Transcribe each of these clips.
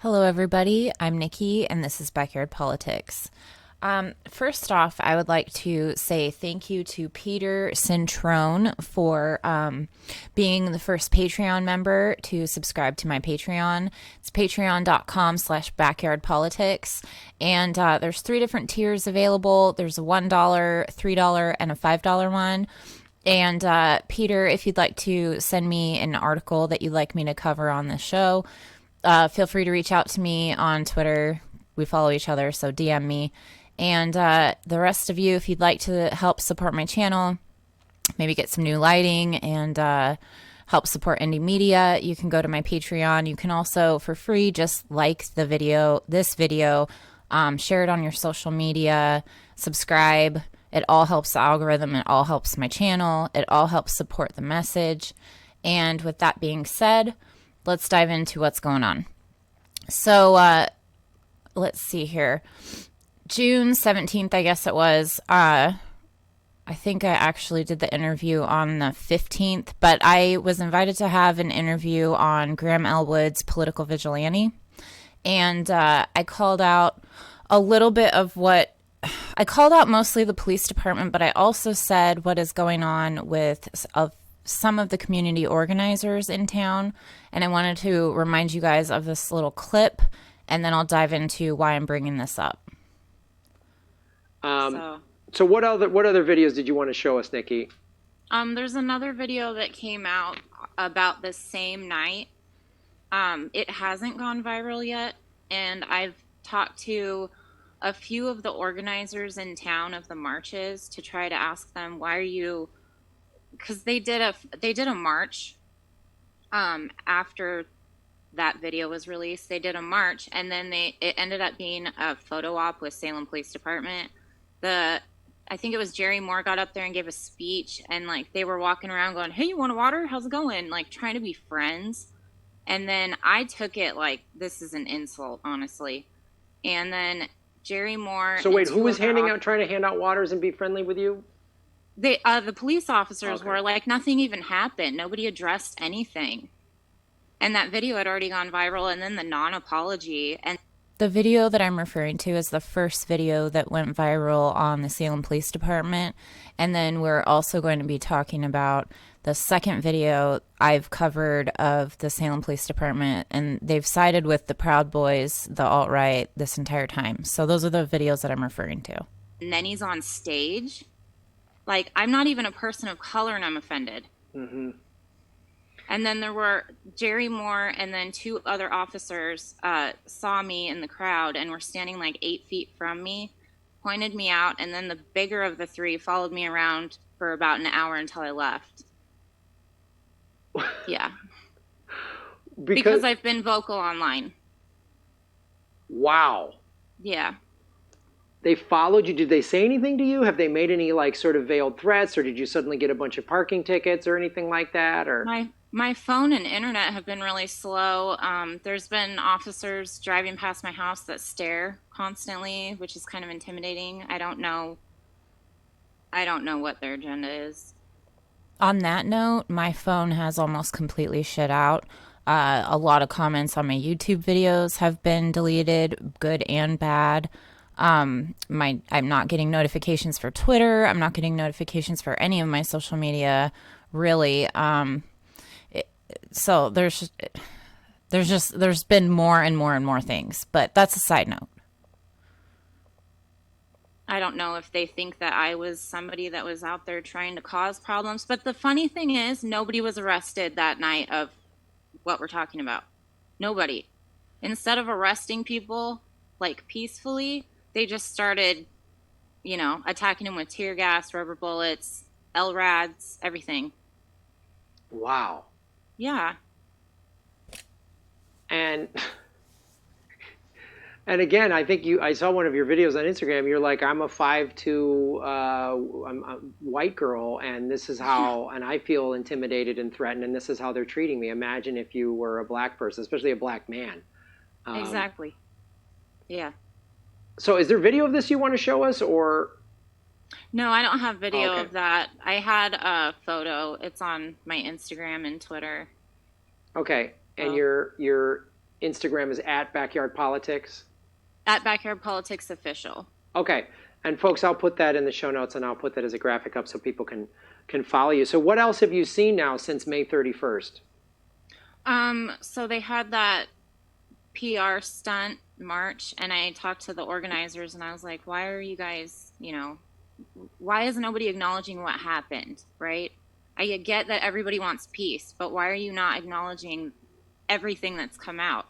Hello, everybody. I'm Niki, and this is Backyard Politics. First off, I would like to say thank you to Peter Cintrone for being the first Patreon member to subscribe to my Patreon. It's patreon.com/backyardpolitics. And there's three different tiers available. There's a $1, $3, and a $5 one. And Peter, if you'd like to send me an article that you'd like me to cover on the show, feel free to reach out to me on Twitter. We follow each other, so DM me. And the rest of you, if you'd like to help support my channel, maybe get some new lighting and help support indie media, you can go to my Patreon. You can also, for free, just like this video, share it on your social media, subscribe. It all helps the algorithm. It all helps my channel. It all helps support the message. And with that being said, let's dive into what's going on. So let's see here. June 17th, I guess it was. I think I actually did the interview on the 15th, but I was invited to have an interview on Graham Elwood's Political Vigilante. And I called out a little bit of what I called out, mostly the police department, but I also said what is going on with some of the community organizers in town. And I wanted to remind you guys of this little clip, and then I'll dive into why I'm bringing this up. So what other videos did you want to show us, Niki? There's another video that came out about the same night. It hasn't gone viral yet, and I've talked to a few of the organizers in town of the marches to try to ask them, why are you, because they did a march after that video was released. They did a march, and then it ended up being a photo op with Salem Police Department. I think it was Jerry Moore got up there and gave a speech, and like they were walking around going, hey, you want a water? How's it going? Like trying to be friends. And then I took it like this is an insult, honestly. And then Jerry Moore. So wait, who was trying to hand out waters and be friendly with you? The police officers were like, nothing even happened. Nobody addressed anything. And that video had already gone viral, and then the non-apology. And the video that I'm referring to is the first video that went viral on the Salem Police Department. And then we're also going to be talking about the second video I've covered of the Salem Police Department, and they've sided with the Proud Boys, the alt-right, this entire time. So those are the videos that I'm referring to. And then he's on stage. Like, I'm not even a person of color, and I'm offended. Mm-hmm. And then there were Jerry Moore and then two other officers saw me in the crowd and were standing like 8 feet from me, pointed me out, and then the bigger of the three followed me around for about an hour until I left. Yeah. Because I've been vocal online. Wow. Yeah. They followed you. Did they say anything to you? Have they made any like sort of veiled threats, or did you suddenly get a bunch of parking tickets or anything like that? Or my phone and internet have been really slow. There's been officers driving past my house that stare constantly, which is kind of intimidating. I don't know what their agenda is. On that note, my phone has almost completely shut out. A lot of comments on my YouTube videos have been deleted, good and bad. I'm not getting notifications for Twitter. I'm not getting notifications for any of my social media, really. So there's been more and more and more things, but that's a side note. I don't know if they think that I was somebody that was out there trying to cause problems, but the funny thing is nobody was arrested that night of what we're talking about. Nobody. Instead of arresting people like peacefully, they just started, attacking them with tear gas, rubber bullets, LRADs, everything. Wow. Yeah. And again, I saw one of your videos on Instagram. You're like, I'm a 5'2", I'm a white girl, and this is how, and I feel intimidated and threatened, and this is how they're treating me. Imagine if you were a black person, especially a black man. Exactly. Yeah. So is there video of this you want to show us, or? No, I don't have video of that. I had a photo. It's on my Instagram and Twitter. Okay. And you're Instagram is at Backyard Politics. At Backyard Politics Official. Okay. And folks, I'll put that in the show notes, and I'll put that as a graphic up so people can follow you. So what else have you seen now since May 31st? So they had that PR stunt march, and I talked to the organizers, and I was like, why are you guys, why is nobody acknowledging what happened, right? I get that everybody wants peace, but why are you not acknowledging everything that's come out?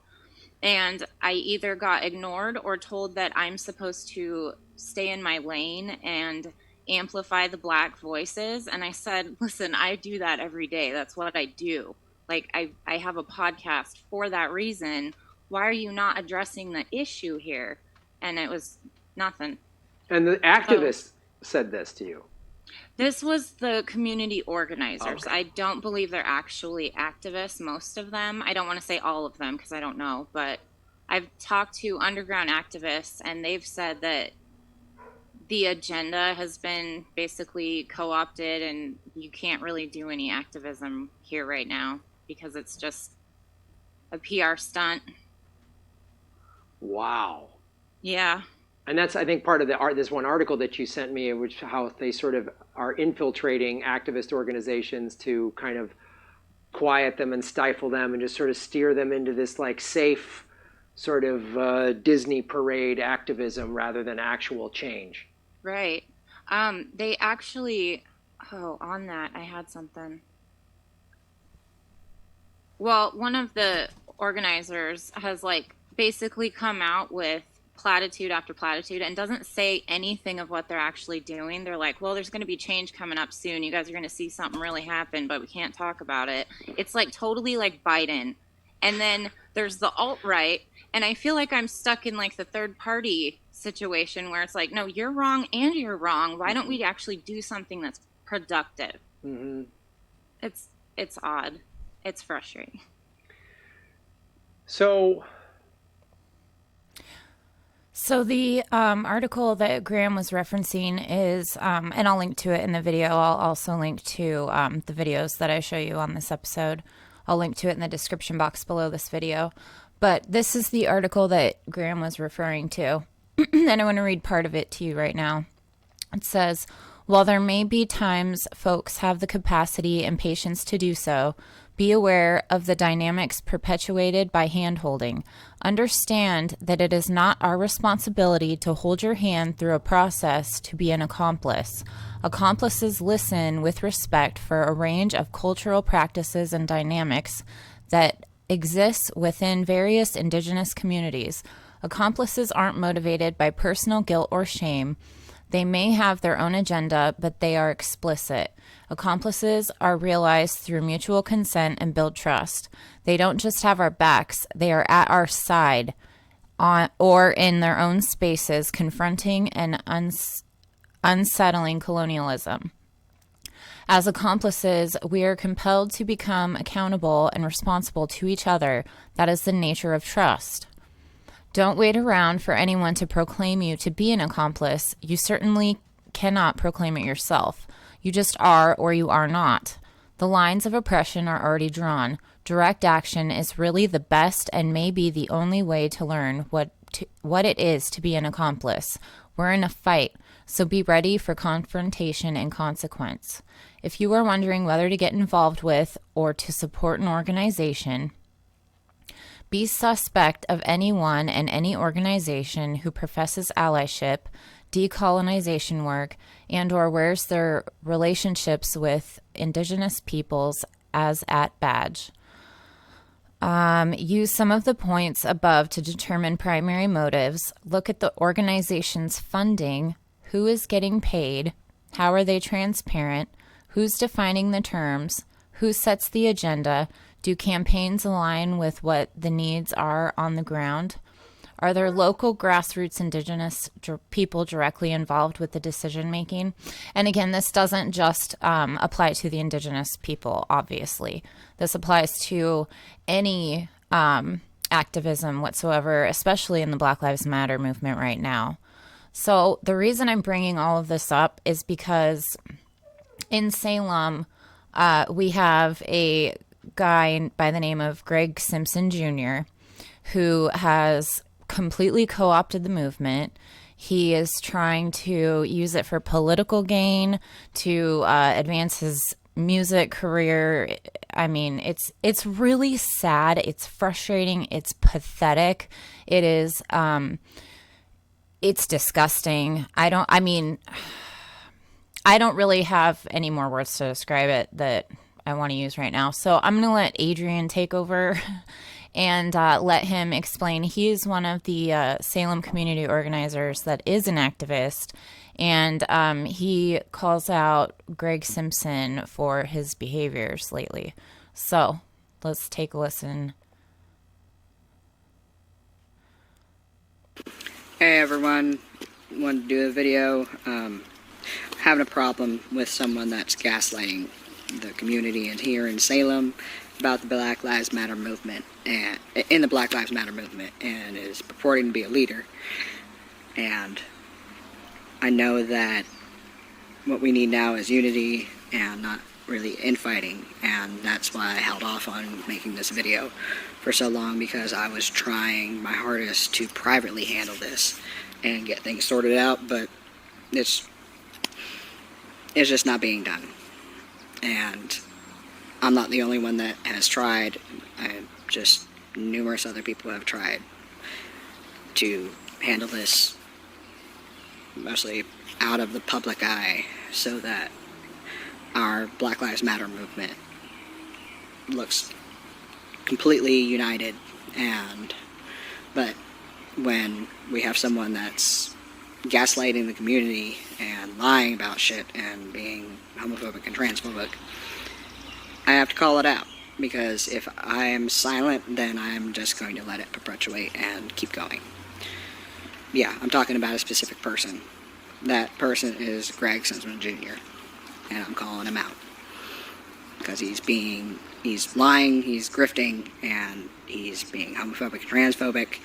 And I either got ignored or told that I'm supposed to stay in my lane and amplify the Black voices. And I said, listen, I do that every day. That's what I do. Like, I have a podcast for that reason. Why are you not addressing the issue here? And it was nothing. And the activists said this to you? This was the community organizers. Okay. I don't believe they're actually activists, most of them. I don't want to say all of them because I don't know, but I've talked to underground activists, and they've said that the agenda has been basically co-opted, and you can't really do any activism here right now because it's just a PR stunt. Wow. Yeah. And that's, I think, part of this one article that you sent me, which how they sort of are infiltrating activist organizations to kind of quiet them and stifle them and just sort of steer them into this like safe sort of Disney parade activism rather than actual change. Right. They actually, on that, I had something. Well, one of the organizers has like basically come out with platitude after platitude and doesn't say anything of what they're actually doing. They're like, well, there's going to be change coming up soon. You guys are going to see something really happen, but we can't talk about it. It's like totally like Biden. And then there's the alt-right, and I feel like I'm stuck in like the third party situation where it's like, no, you're wrong and you're wrong. Why don't we actually do something that's productive? Mm-hmm. It's odd. It's frustrating. So the article that Graham was referencing is, and I'll link to it in the video. I'll also link to the videos that I show you on this episode. I'll link to it in the description box below this video. But this is the article that Graham was referring to. And I want to read part of it to you right now. It says, while there may be times folks have the capacity and patience to do so, be aware of the dynamics perpetuated by hand-holding. Understand that it is not our responsibility to hold your hand through a process to be an accomplice. Accomplices listen with respect for a range of cultural practices and dynamics that exists within various indigenous communities. Accomplices aren't motivated by personal guilt or shame. They may have their own agenda, but they are explicit. Accomplices are realized through mutual consent and build trust. They don't just have our backs, they are at our side or in their own spaces confronting and unsettling colonialism. As accomplices, we are compelled to become accountable and responsible to each other. That is the nature of trust. Don't wait around for anyone to proclaim you to be an accomplice. You certainly cannot proclaim it yourself. You just are or you are not. The lines of oppression are already drawn. Direct action is really the best and maybe the only way to learn what it is to be an accomplice. We're in a fight, so be ready for confrontation and consequence. If you are wondering whether to get involved with or to support an organization, be suspect of anyone and any organization who professes allyship, decolonization work, and or wears their relationships with indigenous peoples as at badge. Use some of the points above to determine primary motives. Look at the organization's funding, who is getting paid, how are they transparent, who's defining the terms, who sets the agenda. Do campaigns align with what the needs are on the ground? Are there local grassroots indigenous people directly involved with the decision making? And again, this doesn't just apply to the indigenous people, obviously. This applies to any activism whatsoever, especially in the Black Lives Matter movement right now. So the reason I'm bringing all of this up is because in Salem, we have a guy by the name of Gregg Simpson Jr., who has completely co-opted the movement. He is trying to use it for political gain, to advance his music career. I mean, it's really sad. It's frustrating. It's pathetic. It is. It's disgusting. I don't really have any more words to describe it that I want to use right now. So I'm going to let Adrien take over and let him explain. He is one of the Salem Community Organizers that is an activist, and he calls out Gregg Simpson for his behaviors lately. So let's take a listen. Hey everyone, wanted to do a video. Having a problem with someone that's gaslighting the community and here in Salem about the Black Lives Matter movement, and in the Black Lives Matter movement, and is purporting to be a leader. And I know that what we need now is unity and not really infighting, and that's why I held off on making this video for so long, because I was trying my hardest to privately handle this and get things sorted out, but it's just not being done. And I'm not the only one that has tried. Just numerous other people have tried to handle this mostly out of the public eye, so that our Black Lives Matter movement looks completely united. But when we have someone that's gaslighting the community and lying about shit and being homophobic and transphobic, I have to call it out, because if I am silent, then I'm just going to let it perpetuate and keep going. Yeah, I'm talking about a specific person. That person is Gregg Simpson Jr, and I'm calling him out because he's lying, he's grifting, and he's being homophobic and transphobic,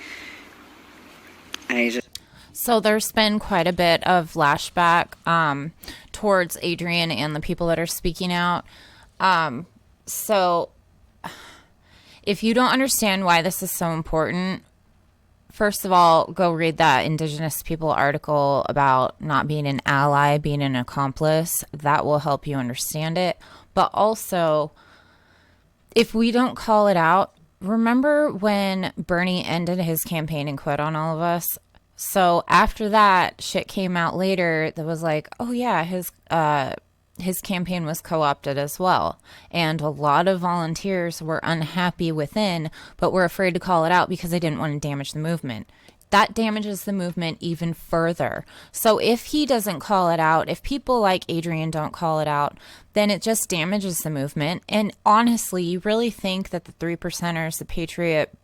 and he's just... So there's been quite a bit of lashback towards Adrien and the people that are speaking out. So if you don't understand why this is so important, first of all, go read that Indigenous people article about not being an ally, being an accomplice. That will help you understand it. But also, if we don't call it out, remember when Bernie ended his campaign and quit on all of us? So after that, shit came out later that was like, oh yeah, his campaign was co-opted as well. And a lot of volunteers were unhappy within, but were afraid to call it out because they didn't want to damage the movement. That damages the movement even further. So if he doesn't call it out, if people like Adrien don't call it out, then it just damages the movement. And honestly, you really think that the 3%ers, the Patriot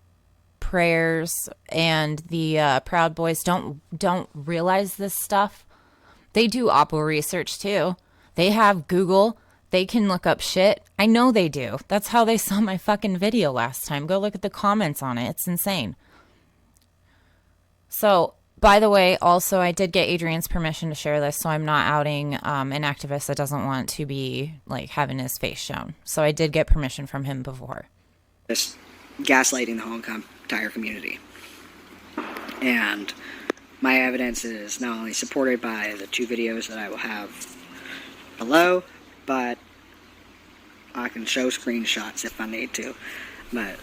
Prayers, and the Proud Boys don't realize this stuff? They do Oppo research too. They have Google. They can look up shit. I know they do. That's how they saw my fucking video last time. Go look at the comments on it. It's insane. So, by the way, also, I did get Adrien's permission to share this, so I'm not outing an activist that doesn't want to be, like, having his face shown. So I did get permission from him before. Just gaslighting the whole entire community. And my evidence is not only supported by the 2 videos that I will have below, but I can show screenshots if I need to. But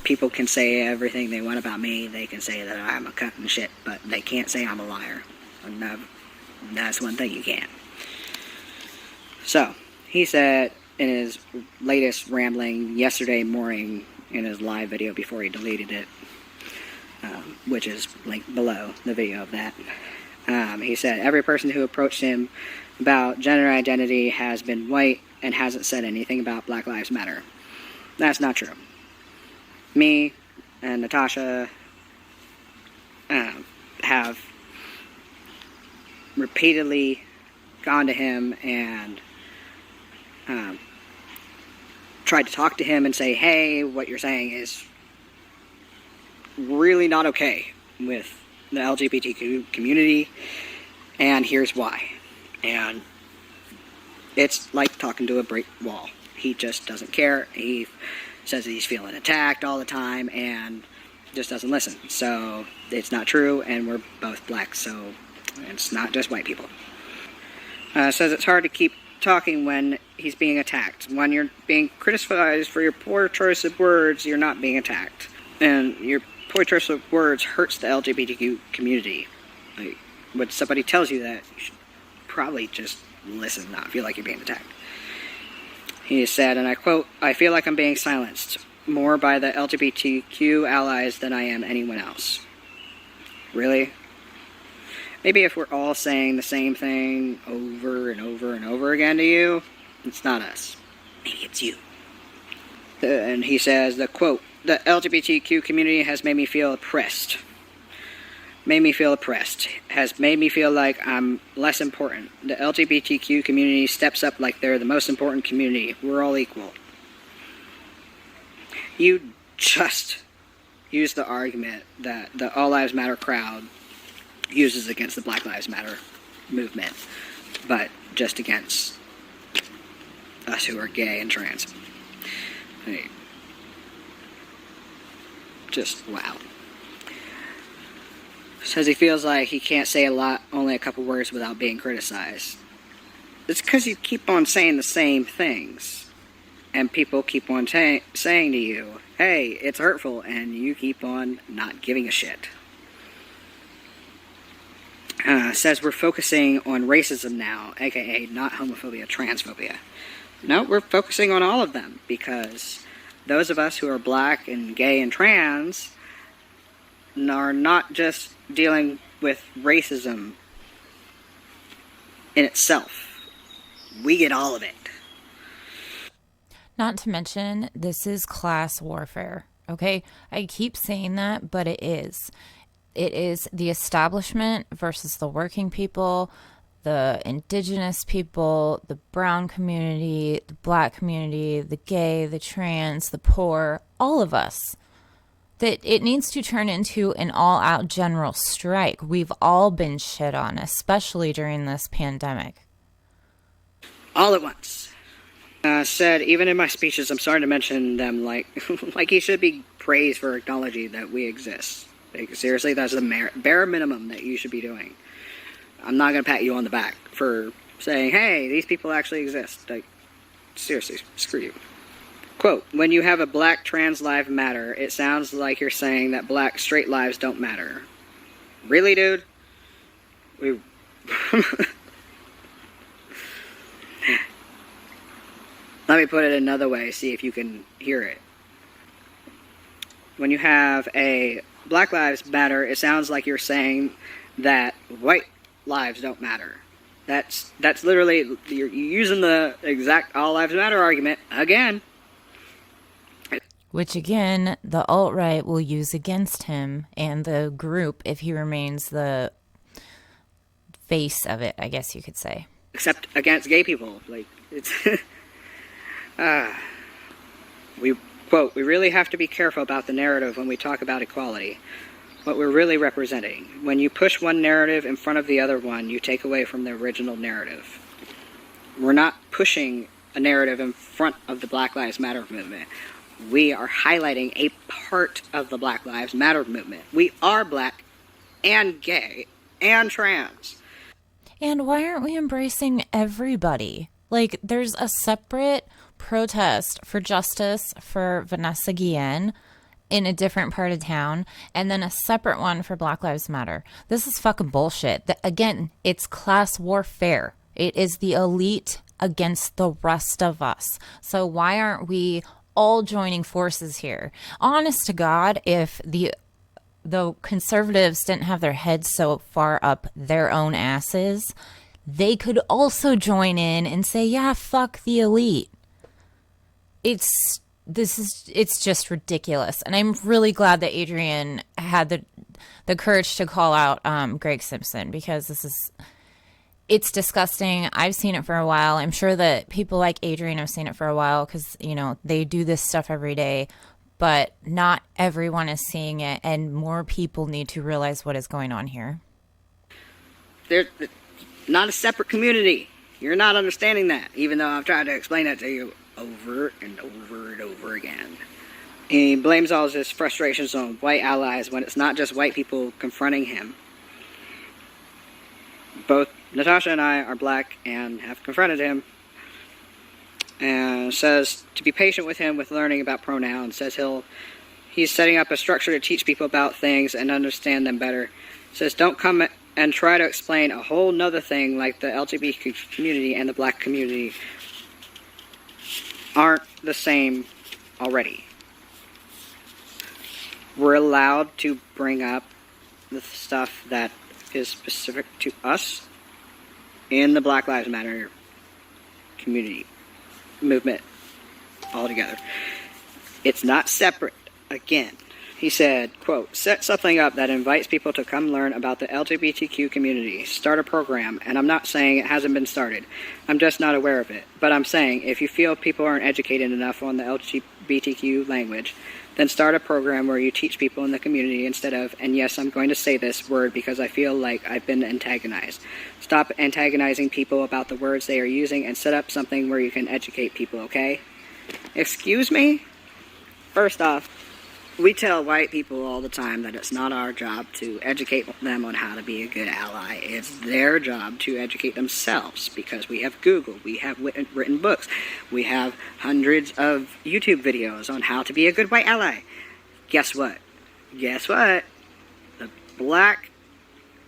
people can say everything they want about me. They can say that I'm a cunt and shit, but they can't say I'm a liar. And that's one thing you can't. So, he said in his latest rambling yesterday morning in his live video before he deleted it, which is linked below the video of that, he said, every person who approached him about gender identity has been white and hasn't said anything about Black Lives Matter. That's not true. Me and Natasha have repeatedly gone to him and tried to talk to him and say, hey, what you're saying is really not okay with the LGBTQ community, and here's why. And it's like talking to a brick wall. He just doesn't care. He says that he's feeling attacked all the time, and just doesn't listen. So it's not true, and we're both black, so it's not just white people. Says it's hard to keep talking when he's being attacked. When you're being criticized for your poor choice of words, you're not being attacked. And your poor choice of words hurts the LGBTQ community. Like, when somebody tells you that, you should probably just listen, not feel like you're being attacked. He said, and I quote, "I feel like I'm being silenced more by the LGBTQ allies than I am anyone else." Really? Maybe if we're all saying the same thing over and over and over again to you, it's not us. Maybe it's you. And he says, the quote, "The LGBTQ community has made me feel oppressed. Made me feel oppressed. Has made me feel like I'm less important. The LGBTQ community steps up like they're the most important community. We're all equal." You just used the argument that the All Lives Matter crowd uses against the Black Lives Matter movement, but just against us who are gay and trans. I mean, just wow. Says he feels like he can't say only a couple words without being criticized. It's because you keep on saying the same things. And people keep on saying to you, hey, it's hurtful, and you keep on not giving a shit. Says we're focusing on racism now, aka not homophobia, transphobia. No, we're focusing on all of them, because those of us who are black and gay and trans are not just dealing with racism in itself. We get all of it. Not to mention, this is class warfare, okay? I keep saying that, but it is. It is the establishment versus the working people, the indigenous people, the brown community, the black community, the gay, the trans, the poor, all of us. That it needs to turn into an all-out general strike. We've all been shit on, especially during this pandemic. All at once. Said, even in my speeches, I'm starting to mention them like he should be praised for acknowledging that we exist. Like, seriously, that's the bare minimum that you should be doing. I'm not going to pat you on the back for saying, hey, these people actually exist. Like, seriously, screw you. Quote, "When you have a black trans life matter, it sounds like you're saying that black straight lives don't matter." Really, dude? We... Let me put it another way, see if you can hear it. When you have a Black Lives Matter, it sounds like you're saying that white lives don't matter. That's literally, you're using the exact All Lives Matter argument again. Which again, the alt-right will use against him and the group if he remains the face of it, I guess you could say. Except against gay people. Like, it's... we quote, "We really have to be careful about the narrative when we talk about equality. What we're really representing. When you push one narrative in front of the other one, you take away from the original narrative." We're not pushing a narrative in front of the Black Lives Matter movement. We are highlighting a part of the Black Lives Matter movement. We are black and gay and trans. And why aren't we embracing everybody? Like, there's a separate protest for justice for Vanessa Guillen in a different part of town, and then a separate one for Black Lives Matter. This is fucking bullshit. Again, it's class warfare. It is the elite against the rest of us. So why aren't we all joining forces here? Honest to God, if the conservatives didn't have their heads so far up their own asses, they could also join in and say, yeah, fuck the elite. It's just ridiculous. And I'm really glad that Adrien had the courage to call out Gregg Simpson, because it's disgusting. I've seen it for a while. I'm sure that people like Adrien have seen it for a while because, you know, they do this stuff every day, but not everyone is seeing it, and more people need to realize what is going on here. They're not a separate community. You're not understanding that, even though I've tried to explain that to you over and over and over again. He blames all of his frustrations on white allies when it's not just white people confronting him. Both Natasha and I are black and have confronted him. And says to be patient with him with learning about pronouns. Says he's setting up a structure to teach people about things and understand them better. Says don't come and try to explain a whole nother thing like the LGBT community and the black community aren't the same already. We're allowed to bring up the stuff that is specific to us in the Black Lives Matter community movement altogether. It's not separate. Again, he said, quote, set something up that invites people to come learn about the LGBTQ community. Start a program. And I'm not saying it hasn't been started. I'm just not aware of it. But I'm saying if you feel people aren't educated enough on the LGBTQ language, then start a program where you teach people in the community instead of, and yes, I'm going to say this word because I feel like I've been antagonized. Stop antagonizing people about the words they are using and set up something where you can educate people, okay? Excuse me? First off, we tell white people all the time that it's not our job to educate them on how to be a good ally. It's their job to educate themselves because we have Google, we have written books, we have hundreds of YouTube videos on how to be a good white ally. Guess what? Guess what? The black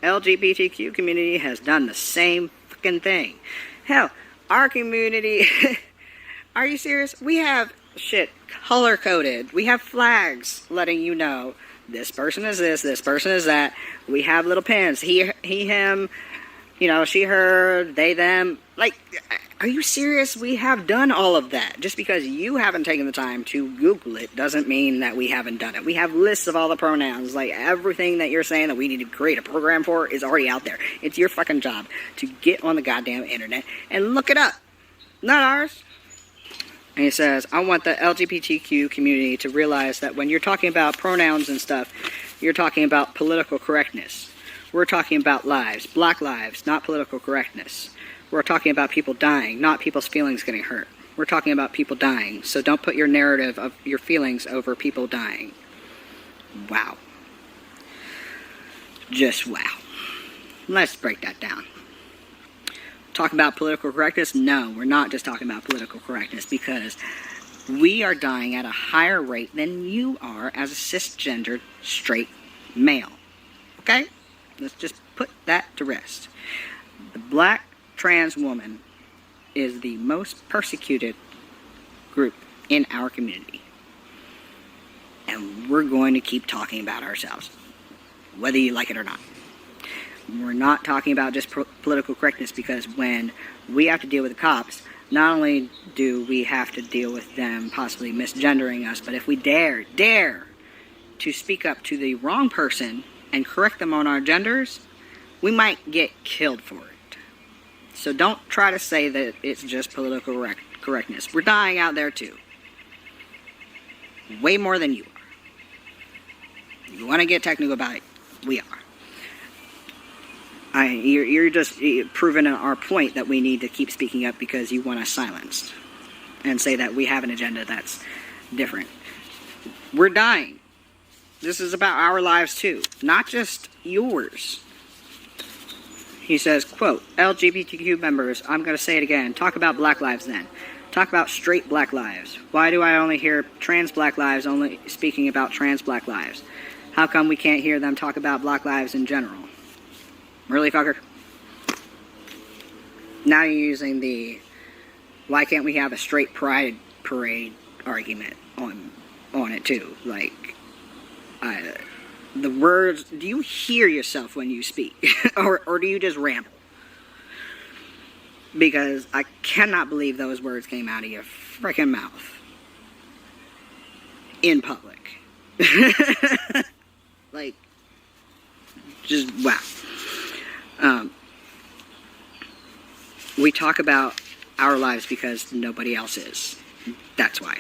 LGBTQ community has done the same fucking thing. Hell, our community... Are you serious? We have shit color-coded. We have flags letting you know this person is this person is that. We have little pins. He, him, you know, she, her, they, them. Like, are you serious? We have done all of that. Just because you haven't taken the time to Google it doesn't mean that we haven't done it. We have lists of all the pronouns. Like, everything that you're saying that we need to create a program for is already out there. It's your fucking job to get on the goddamn internet and look it up. Not ours. And he says, I want the LGBTQ community to realize that when you're talking about pronouns and stuff, you're talking about political correctness. We're talking about lives, black lives, not political correctness. We're talking about people dying, not people's feelings getting hurt. We're talking about people dying, so don't put your narrative of your feelings over people dying. Wow. Just wow. Let's break that down. Talk about political correctness? No, we're not just talking about political correctness because we are dying at a higher rate than you are as a cisgendered straight male. Okay? Let's just put that to rest. The black trans woman is the most persecuted group in our community. And we're going to keep talking about ourselves, whether you like it or not. We're not talking about just political correctness because when we have to deal with the cops, not only do we have to deal with them possibly misgendering us, but if we dare to speak up to the wrong person and correct them on our genders, we might get killed for it. So don't try to say that it's just political correctness. We're dying out there too. Way more than you are. You want to get technical about it? We are. You're just proving our point that we need to keep speaking up because you want us silenced and say that we have an agenda that's different. We're dying. This is about our lives too, not just yours. He says, quote, LGBTQ members, I'm going to say it again, talk about black lives then. Talk about straight black lives. Why do I only hear trans black lives only speaking about trans black lives? How come we can't hear them talk about black lives in general? Really, fucker? Now you're using the why can't we have a straight pride parade argument on it too. Like, the words, do you hear yourself when you speak? or do you just ramble? Because I cannot believe those words came out of your freaking mouth. In public. Like, just wow. We talk about our lives because nobody else is. That's why.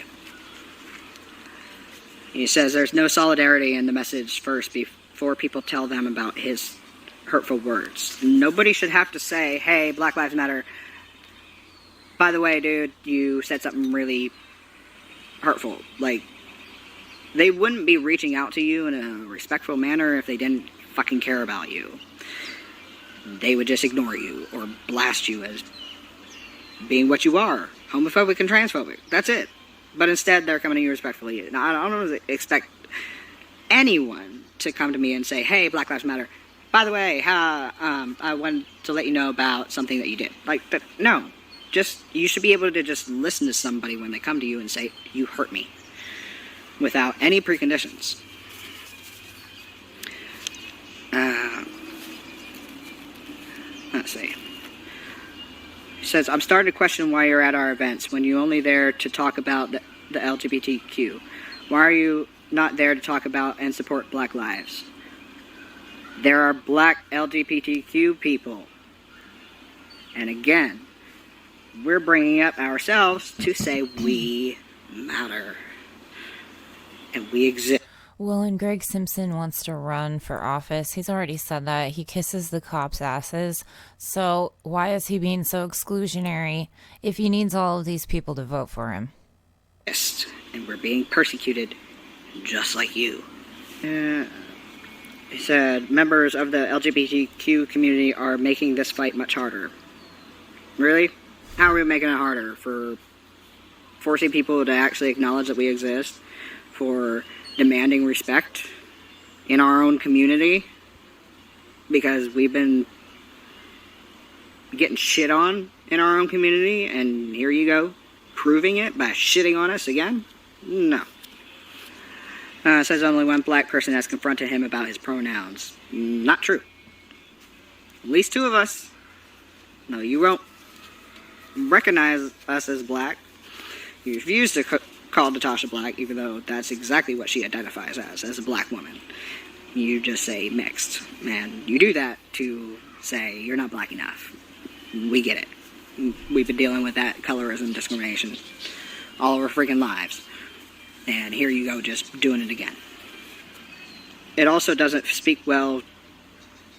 He says there's no solidarity in the message first before people tell them about his hurtful words. Nobody should have to say, hey, Black Lives Matter. By the way, dude, you said something really hurtful. Like, They wouldn't be reaching out to you in a respectful manner if they didn't fucking care about you. They would just ignore you or blast you as being what you are, homophobic and transphobic. That's it. But instead, they're coming to you respectfully. Now, I don't expect anyone to come to me and say, hey, Black Lives Matter, by the way, I wanted to let you know about something that you did. Like, no. Just, you should be able to just listen to somebody when they come to you and say, you hurt me, without any preconditions. Let's see. He says, I'm starting to question why you're at our events when you're only there to talk about the LGBTQ. Why are you not there to talk about and support Black lives? There are Black LGBTQ people. And again, we're bringing up ourselves to say we matter. And we exist. Well, and Gregg Simpson wants to run for office. He's already said that. He kisses the cops' asses. So why is he being so exclusionary if he needs all of these people to vote for him? And we're being persecuted just like you. He said, members of the LGBTQ community are making this fight much harder. Really? How are we making it harder? For forcing people to actually acknowledge that we exist? For demanding respect in our own community? Because we've been getting shit on in our own community, and here you go, proving it by shitting on us again? No. It says only one Black person has confronted him about his pronouns. Not true. At least 2 of us. No, you won't recognize us as Black. You refuse to call Natasha Black, even though that's exactly what she identifies as a Black woman. You just say mixed. And you do that to say you're not Black enough. We get it. We've been dealing with that colorism discrimination all of our freaking lives. And here you go, just doing it again. It also doesn't speak well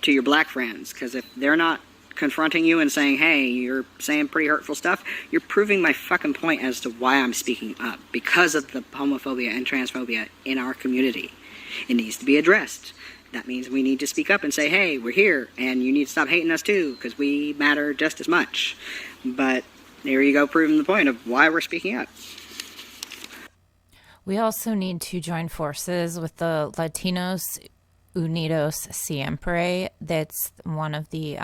to your Black friends, because if they're not confronting you and saying, hey, you're saying pretty hurtful stuff, you're proving my fucking point as to why I'm speaking up, because of the homophobia and transphobia in our community. It needs to be addressed. That means we need to speak up and say, hey, we're here, and you need to stop hating us too, because we matter just as much. But there you go, proving the point of why we're speaking up. We also need to join forces with the Latinos Unidos Siempre. That's one of the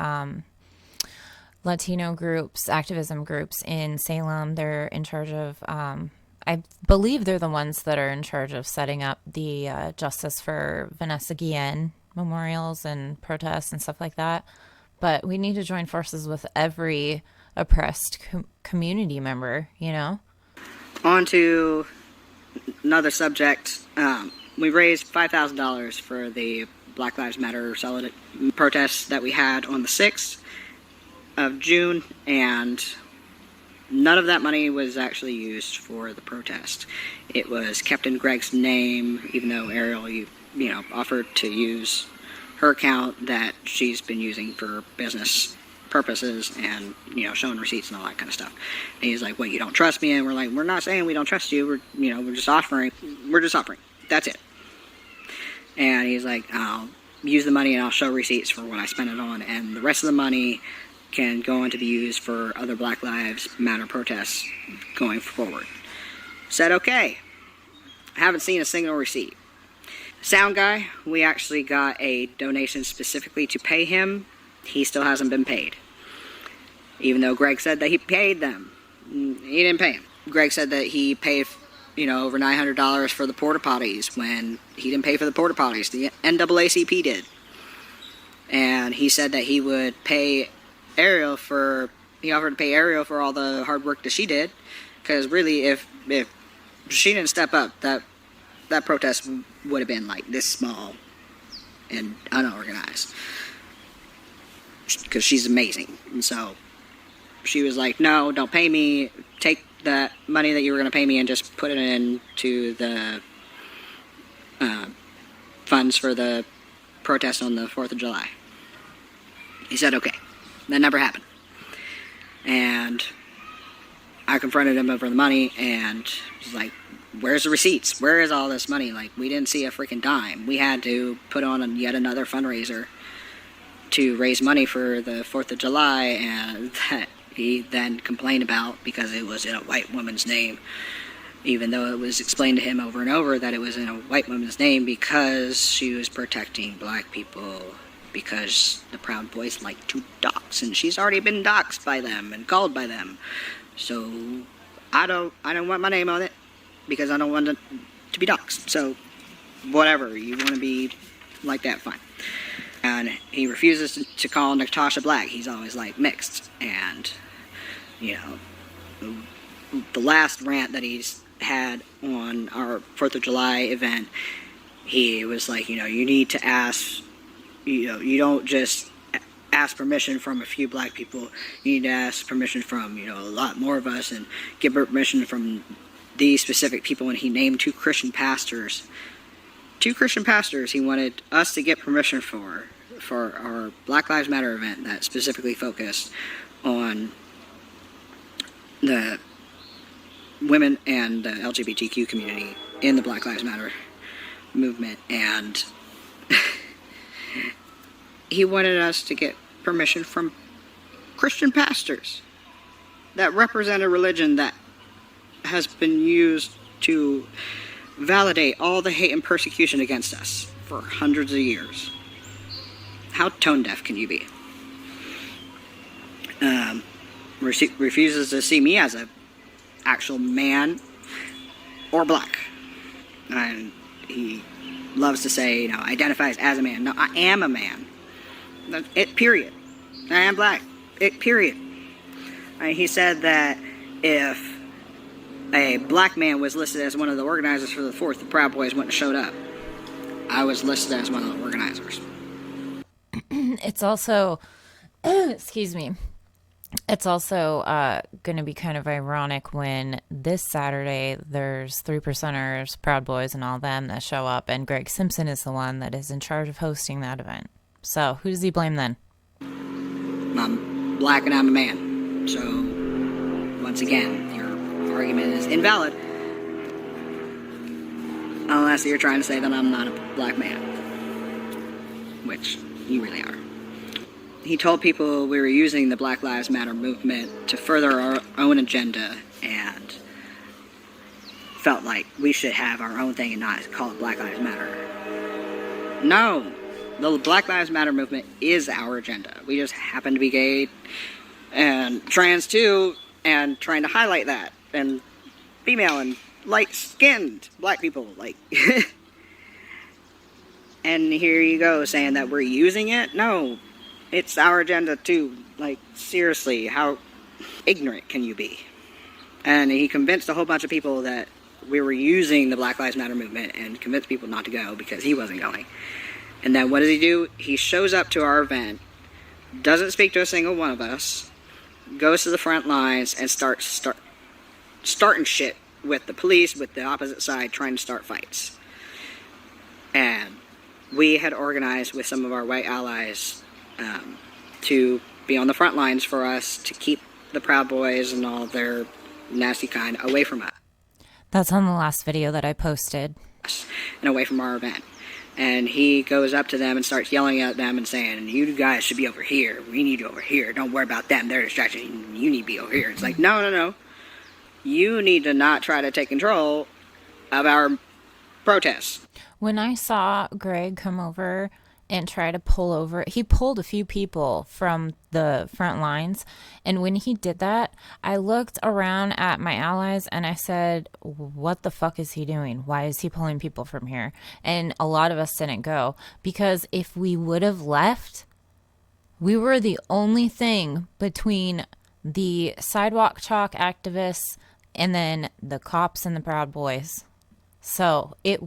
Latino groups, activism groups in Salem. They're in charge of, I believe they're the ones that are in charge of setting up the Justice for Vanessa Guillen memorials and protests and stuff like that. But we need to join forces with every oppressed community member, you know? On to another subject. We raised $5,000 for the Black Lives Matter protests that we had on the 6th of June, and none of that money was actually used for the protest. It was kept in Gregg's name, even though Ariel, you know, offered to use her account that she's been using for business purposes and, you know, showing receipts and all that kind of stuff. And he's like, well, you don't trust me? And we're like, we're not saying we don't trust you. We're just offering. That's it. And he's like, I'll use the money and I'll show receipts for what I spent it on, and the rest of the money can go on to be used for other Black Lives Matter protests going forward. Said, okay. I haven't seen a single receipt. Sound guy, we actually got a donation specifically to pay him. He still hasn't been paid. Even though Gregg said that he paid them. He didn't pay him. Gregg said that he paid, you know, over $900 for the porta potties when he didn't pay for the porta potties. The NAACP did. And he said that he would pay Ariel he offered to pay Ariel for all the hard work that she did. Because really, if she didn't step up, that protest would have been like this small and unorganized. Because she's amazing. And so she was like, no, don't pay me. Take that money that you were going to pay me and just put it into the funds for the protest on the 4th of July. He said, okay. That never happened. And I confronted him over the money and was like, where's the receipts? Where is all this money? Like, we didn't see a freaking dime. We had to put on yet another fundraiser to raise money for the 4th of July, and that he then complained about because it was in a white woman's name, even though it was explained to him over and over that it was in a white woman's name because she was protecting black people, because the Proud Boys like to dox, and she's already been doxed by them and called by them. So I don't want my name on it because I don't want it to be doxed. So whatever, you want to be like that, fine. And he refuses to call Natasha black. He's always like mixed. And, you know, the last rant that he's had on our 4th of July event, he was like, you know, you need to ask, you know, you don't just ask permission from a few black people. You need to ask permission from, you know, a lot more of us, and get permission from these specific people. And he named 2 Christian pastors. 2 Christian pastors he wanted us to get permission for our Black Lives Matter event that specifically focused on the women and the LGBTQ community in the Black Lives Matter movement. And he wanted us to get permission from Christian pastors that represent a religion that has been used to validate all the hate and persecution against us for hundreds of years. How tone deaf can you be? Refuses to see me as a actual man or black. And he loves to say, you know, identifies as a man. No, I am a man. It, period. I am black. It, period. He said that if a black man was listed as one of the organizers for the 4th, the Proud Boys wouldn't have showed up. I was listed as one of the organizers. It's also, excuse me, it's also going to be kind of ironic when this Saturday there's 3%ers, Proud Boys, and all them that show up, and Gregg Simpson is the one that is in charge of hosting that event. So who does he blame then? I'm black and I'm a man. So, once again, your argument is invalid. Unless you're trying to say that I'm not a black man. Which you really are. He told people we were using the Black Lives Matter movement to further our own agenda, and felt like we should have our own thing and not call it Black Lives Matter. No. The Black Lives Matter movement is our agenda. We just happen to be gay and trans too, and trying to highlight that, and female and light-skinned black people, like. And here you go saying that we're using it? No, it's our agenda too. Like, seriously, how ignorant can you be? And he convinced a whole bunch of people that we were using the Black Lives Matter movement, and convinced people not to go because he wasn't going. And then what does he do? He shows up to our event, doesn't speak to a single one of us, goes to the front lines, and starting shit with the police, with the opposite side, trying to start fights. And we had organized with some of our white allies to be on the front lines for us, to keep the Proud Boys and all their nasty kind away from us. That's on the last video that I posted. And away from our event. And he goes up to them and starts yelling at them and saying, you guys should be over here. We need you over here. Don't worry about them. They're a distraction. You need to be over here. It's like, no. You need to not try to take control of our protests. When I saw Gregg come over and try to pull over, he pulled a few people from the front lines. And when he did that, I looked around at my allies and I said, what the fuck is he doing? Why is he pulling people from here? And a lot of us didn't go, because if we would have left, we were the only thing between the sidewalk chalk activists and then the cops and the Proud Boys. So it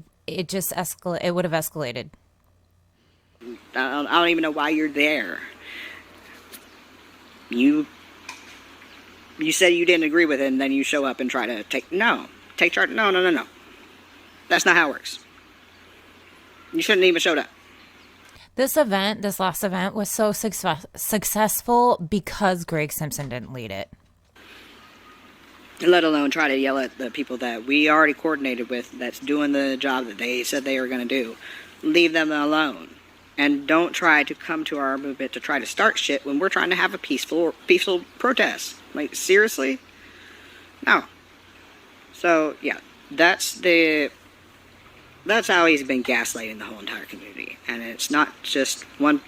just it would have escalated. I don't even know why you're there. You said you didn't agree with it, and then you show up and try to take charge. No. That's not how it works. You shouldn't even showed up. This last event was so successful because Gregg Simpson didn't lead it. let alone try to yell at the people that we already coordinated with that's doing the job that they said they were going to do. Leave them alone. And don't try to come to our movement to try to start shit when we're trying to have a peaceful protest. Like, seriously? No. So, yeah, that's how he's been gaslighting the whole entire community. And it's not just one,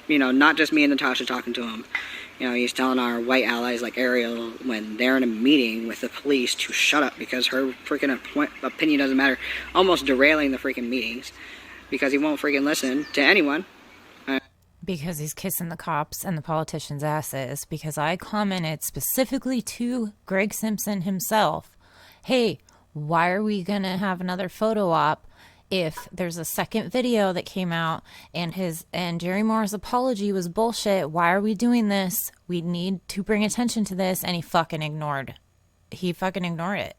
not just me and Natasha talking to him. He's telling our white allies like Ariel, when they're in a meeting with the police, to shut up because her freaking opinion doesn't matter, almost derailing the freaking meetings because he won't freaking listen to anyone. Because he's kissing the cops and the politicians' asses. Because I commented specifically to Gregg Simpson himself, hey, why are we going to have another photo op if there's a second video that came out and Jerry Moore's apology was bullshit? Why are we doing this? We need to bring attention to this. And he fucking ignored it.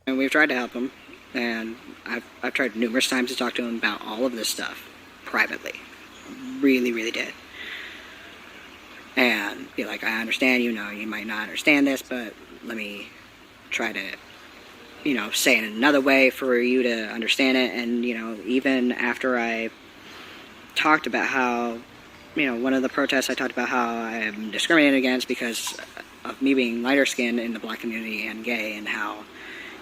And we've tried to help him. And I've tried numerous times to talk to him about all of this stuff privately. Really, really did. And be like, I understand, you might not understand this, but let me try to, say it in another way for you to understand it. And, even after I talked about how, one of the protests I talked about how I'm discriminated against because of me being lighter skinned in the black community and gay, and how,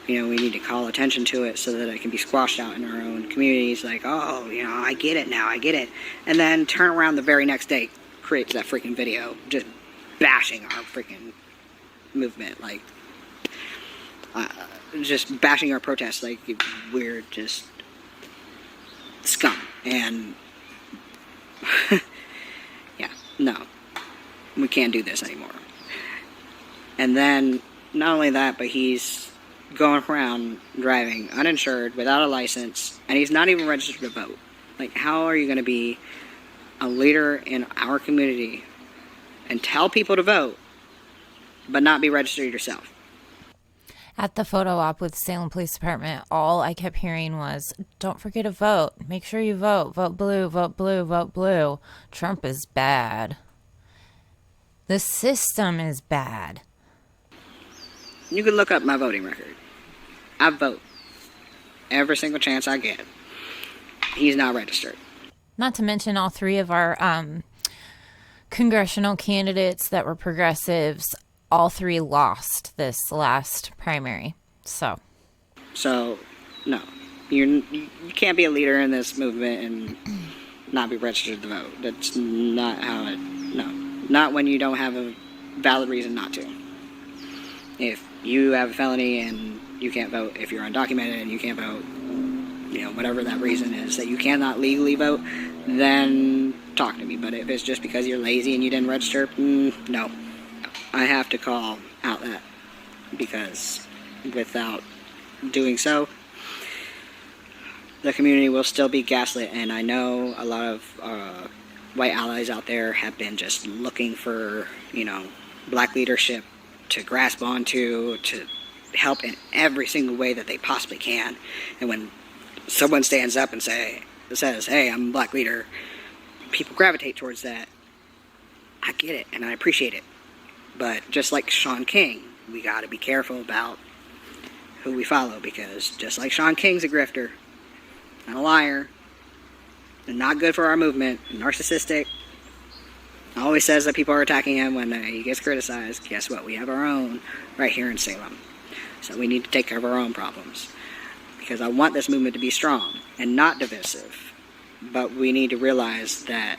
we need to call attention to it so that it can be squashed out in our own communities. Like, oh, I get it now, I get it. And then turn around the very next day, creates that freaking video, just bashing our freaking movement, like, just bashing our protests like we're just scum. And, yeah, no, we can't do this anymore. And then, not only that, but he's going around driving uninsured without a license, and he's not even registered to vote. Like, how are you going to be a leader in our community and tell people to vote but not be registered yourself? At the photo op with Salem Police Department, all I kept hearing was, don't forget to vote. Make sure you vote. Vote blue, vote blue, vote blue. Trump is bad. The system is bad. You can look up my voting record. I vote every single chance I get. He's not registered. Not to mention all three of our congressional candidates that were progressives, all three lost this last primary. So no. You can't be a leader in this movement and not be registered to vote. That's not how it... No. Not when you don't have a valid reason not to. If you have a felony and you can't vote, if you're undocumented and you can't vote, whatever that reason is that you cannot legally vote, then talk to me. But if it's just because you're lazy and you didn't register, no. I have to call out that, because without doing so, the community will still be gaslit. And I know a lot of white allies out there have been just looking for, black leadership to grasp onto, to help in every single way that they possibly can. And when someone stands up and says, hey, I'm a black leader, people gravitate towards that. I get it, and I appreciate it. But just like Sean King, we got to be careful about who we follow, because just like Sean King's a grifter and a liar and not good for our movement, narcissistic, always says that people are attacking him when he gets criticized. Guess what? We have our own right here in Salem. So we need to take care of our own problems, because I want this movement to be strong and not divisive. But we need to realize that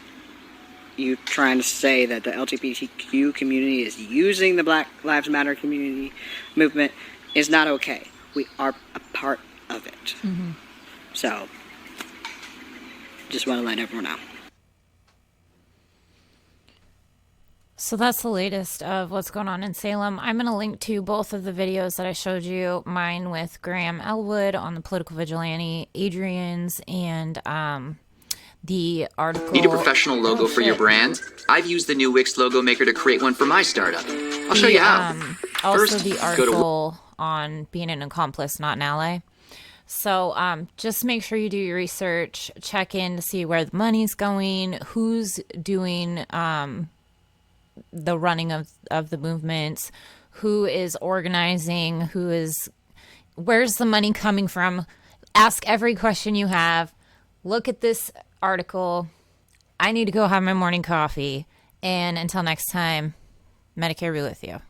you trying to say that the LGBTQ community is using the Black Lives Matter community movement is not okay. We are a part of it. Mm-hmm. So, just want to let everyone know. So that's the latest of what's going on in Salem. I'm going to link to both of the videos that I showed you, mine with Graham Elwood on the Political Vigilante, Adrien's, and the article. Need a professional logo for your brand? I've used the new Wix logo maker to create one for my startup. I'll show you how. Also, the article on being an accomplice, not an ally. So just make sure you do your research, check in to see where the money's going, who's doing the running of the movements, who is organizing, where's the money coming from. Ask every question you have. Look at this article. I need to go have my morning coffee. And until next time, Medicare be with you.